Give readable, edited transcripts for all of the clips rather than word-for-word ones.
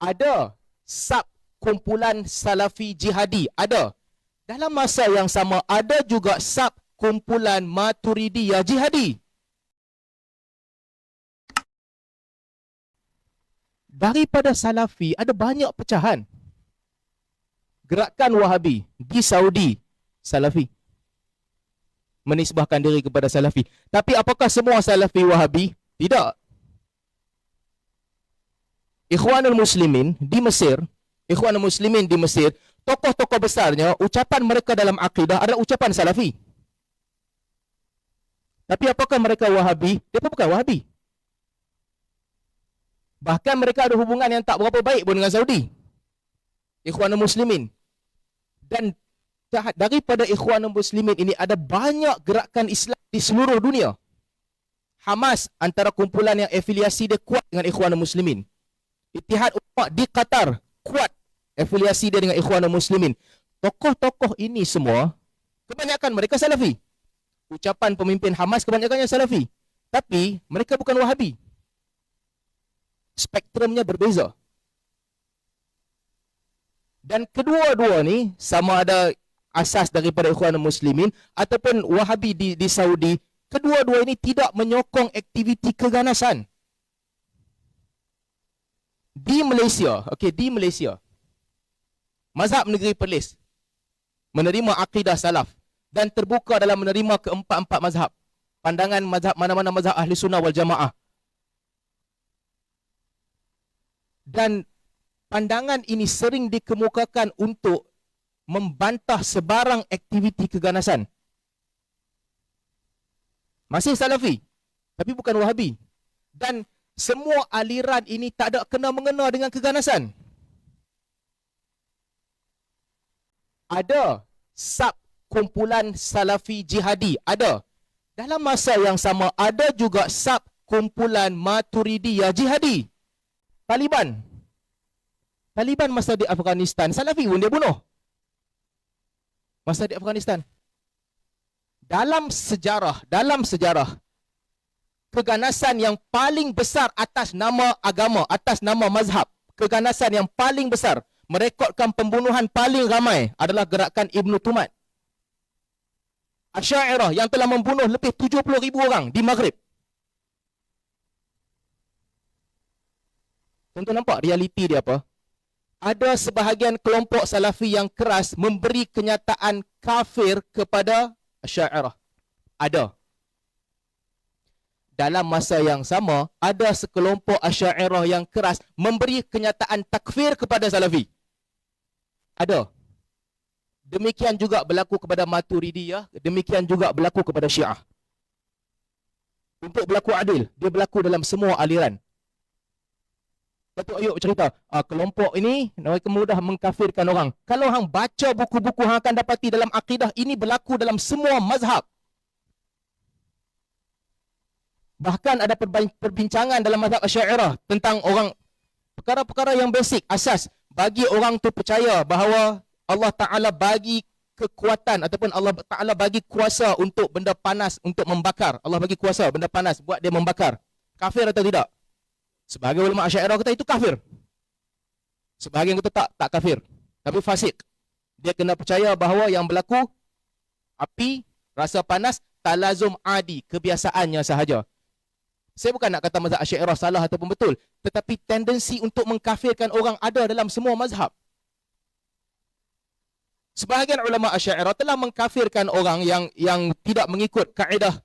Ada sub kumpulan Salafi Jihadi, ada. Dalam masa yang sama ada juga sub kumpulan Maturidiyah Jihadi. Daripada Salafi ada banyak pecahan. Gerakan Wahabi di Saudi Salafi, menisbahkan diri kepada Salafi. Tapi apakah semua Salafi Wahabi? Tidak. Ikhwanul Muslimin di Mesir, tokoh-tokoh besarnya, ucapan mereka dalam akidah adalah ucapan Salafi. Tapi apakah mereka Wahabi? Mereka bukan Wahabi. Bahkan mereka ada hubungan yang tak berapa baik pun dengan Saudi, Ikhwanul Muslimin. Dan daripada Ikhwanul Muslimin ini ada banyak gerakan Islam di seluruh dunia. Hamas antara kumpulan yang afiliasi dia kuat dengan Ikhwanul Muslimin. Ittihad Ulama di Qatar kuat afiliasi dia dengan Ikhwanul Muslimin. Tokoh-tokoh ini semua kebanyakan mereka Salafi. Ucapan pemimpin Hamas kebanyakannya Salafi. Tapi mereka bukan Wahabi. Spektrumnya berbeza. Dan kedua-dua ni sama ada asas daripada Ikhwanul Muslimin ataupun Wahabi di Saudi, kedua-dua ini tidak menyokong aktiviti keganasan. Di Malaysia, di Malaysia, mazhab negeri Perlis menerima akidah salaf dan terbuka dalam menerima keempat-empat mazhab. Pandangan mazhab mana-mana mazhab Ahli Sunnah wal Jamaah. Dan pandangan ini sering dikemukakan untuk membantah sebarang aktiviti keganasan. Masih Salafi, tapi bukan Wahabi. Dan semua aliran ini tak ada kena-mengena dengan keganasan. Ada sub kumpulan Salafi Jihadi, ada. Dalam masa yang sama ada juga sub kumpulan Maturidiyah Jihadi. Taliban masa di Afghanistan, Salafi pun dia bunuh. Masa di Afghanistan. Dalam sejarah, keganasan yang paling besar atas nama agama, atas nama mazhab, keganasan yang paling besar, merekodkan pembunuhan paling ramai adalah gerakan Ibn Tumad. Asy'ariyah yang telah membunuh lebih 70,000 orang di Maghrib. Tentu nampak realiti dia apa? Ada sebahagian kelompok Salafi yang keras memberi kenyataan kafir kepada Asy'ariyah. Ada. Dalam masa yang sama, ada sekelompok Asy'ariyah yang keras memberi kenyataan takfir kepada Salafi. Ada. Demikian juga berlaku kepada Maturidiyah, demikian juga berlaku kepada Syiah. Untuk berlaku adil, dia berlaku dalam semua aliran. Datuk Ayub cerita, kelompok ini mereka mudah mengkafirkan orang. Kalau hang baca buku-buku, hang akan dapati dalam akidah ini berlaku dalam semua mazhab. Bahkan ada perbincangan dalam mazhab Asy'ariyah tentang orang, perkara-perkara yang basic, asas bagi orang tu percaya bahawa Allah Ta'ala bagi kekuatan ataupun Allah Ta'ala bagi kuasa untuk benda panas untuk membakar. Allah bagi kuasa benda panas buat dia membakar. Kafir atau tidak? Sebahagian ulama Asy'ariyah kata itu kafir. Sebahagian kata tak kafir, tapi fasik. Dia kena percaya bahawa yang berlaku api, rasa panas, talazum adi, kebiasaannya sahaja. Saya bukan nak kata mazhab Asy'ariyah salah ataupun betul, tetapi tendensi untuk mengkafirkan orang ada dalam semua mazhab. Sebahagian ulama Asy'ariyah telah mengkafirkan orang yang tidak mengikut kaedah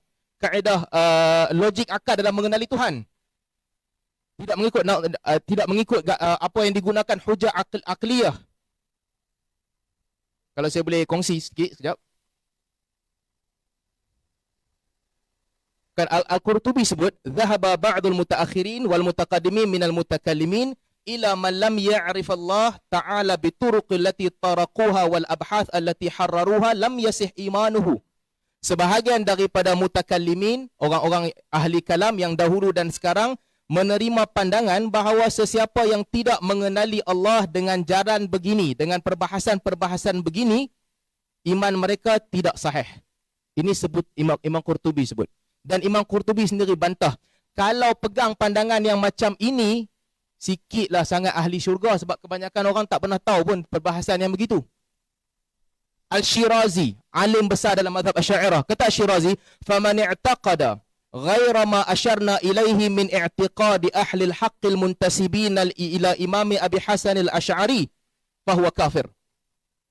logik akal dalam mengenali Tuhan. Tidak mengikut apa yang digunakan hujah akliyah. Kalau saya boleh kongsi sikit sekejap. Kan Al-Qurtubi sebut, "Dhahaba ba'dul mutaakhirin wal mutaqaddimin minal mutakallimin ila man lam ya'rif Allah Ta'ala bi turuqil lati taraquha wal abhath allati harraruha lam yasih imanuhu." Sebahagian daripada mutakallimin, orang-orang ahli kalam yang dahulu dan sekarang, menerima pandangan bahawa sesiapa yang tidak mengenali Allah dengan jalan begini, dengan perbahasan-perbahasan begini, iman mereka tidak sahih. Ini sebut Imam Qurtubi sebut. Dan Imam Qurtubi sendiri bantah, kalau pegang pandangan yang macam ini, Sikitlah sangat ahli syurga sebab kebanyakan orang tak pernah tahu pun perbahasan yang begitu. Al-Shirazi, alim besar dalam mazhab Asy'ariyah, kata Al-Shirazi, "Faman i'taqada ghaira ma asyarna ilaihi min i'tiqadi ahli al-haqq al-muntasibin ila Imam Abi Hasan al-Asy'ari, fahuwa kafir."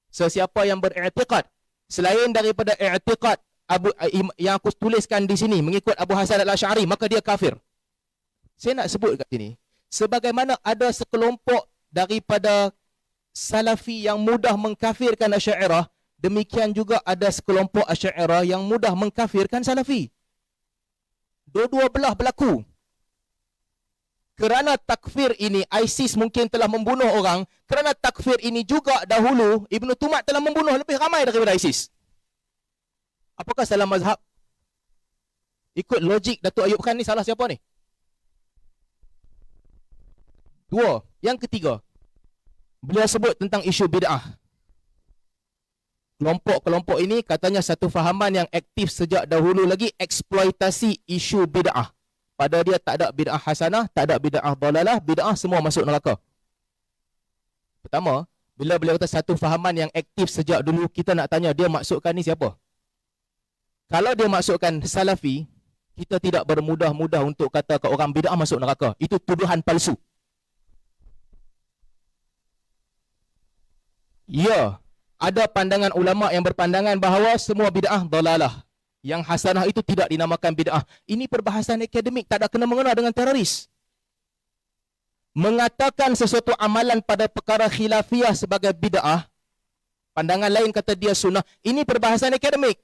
Sesiapa yang beriktikad selain daripada i'tiqad yang aku tuliskan di sini mengikut Abu Hasan al-Asy'ari, maka dia kafir. Saya nak sebut kat sini, sebagaimana ada sekelompok daripada Salafi yang mudah mengkafirkan Asy'ariyah, demikian juga ada sekelompok Asy'ariyah yang mudah mengkafirkan Salafi. Dua-dua belah berlaku. Kerana takfir ini, ISIS mungkin telah membunuh orang. Kerana takfir ini juga dahulu, Ibn Tumat telah membunuh lebih ramai daripada ISIS. Apakah salah mazhab? Ikut logik Datuk Ayub Khan ni, salah siapa ni? Dua. Yang ketiga, beliau sebut tentang isu bid'ah. Kelompok-kelompok ini katanya satu fahaman yang aktif sejak dahulu lagi, eksploitasi isu bid'ah. Pada dia tak ada bid'ah hasanah, tak ada bid'ah dalalah, bid'ah semua masuk neraka. Pertama, bila beliau kata satu fahaman yang aktif sejak dulu, kita nak tanya dia maksudkan ni siapa? Kalau dia maksudkan Salafi, kita tidak bermudah-mudah untuk kata ke orang bid'ah masuk neraka. Itu tuduhan palsu. Ya, ada pandangan ulama yang berpandangan bahawa semua bid'ah dalalah. Yang hasanah itu tidak dinamakan bid'ah. Ini perbahasan akademik, tak ada kena-mengena dengan teroris. Mengatakan sesuatu amalan pada perkara khilafiyah sebagai bid'ah, pandangan lain kata dia sunnah. Ini perbahasan akademik.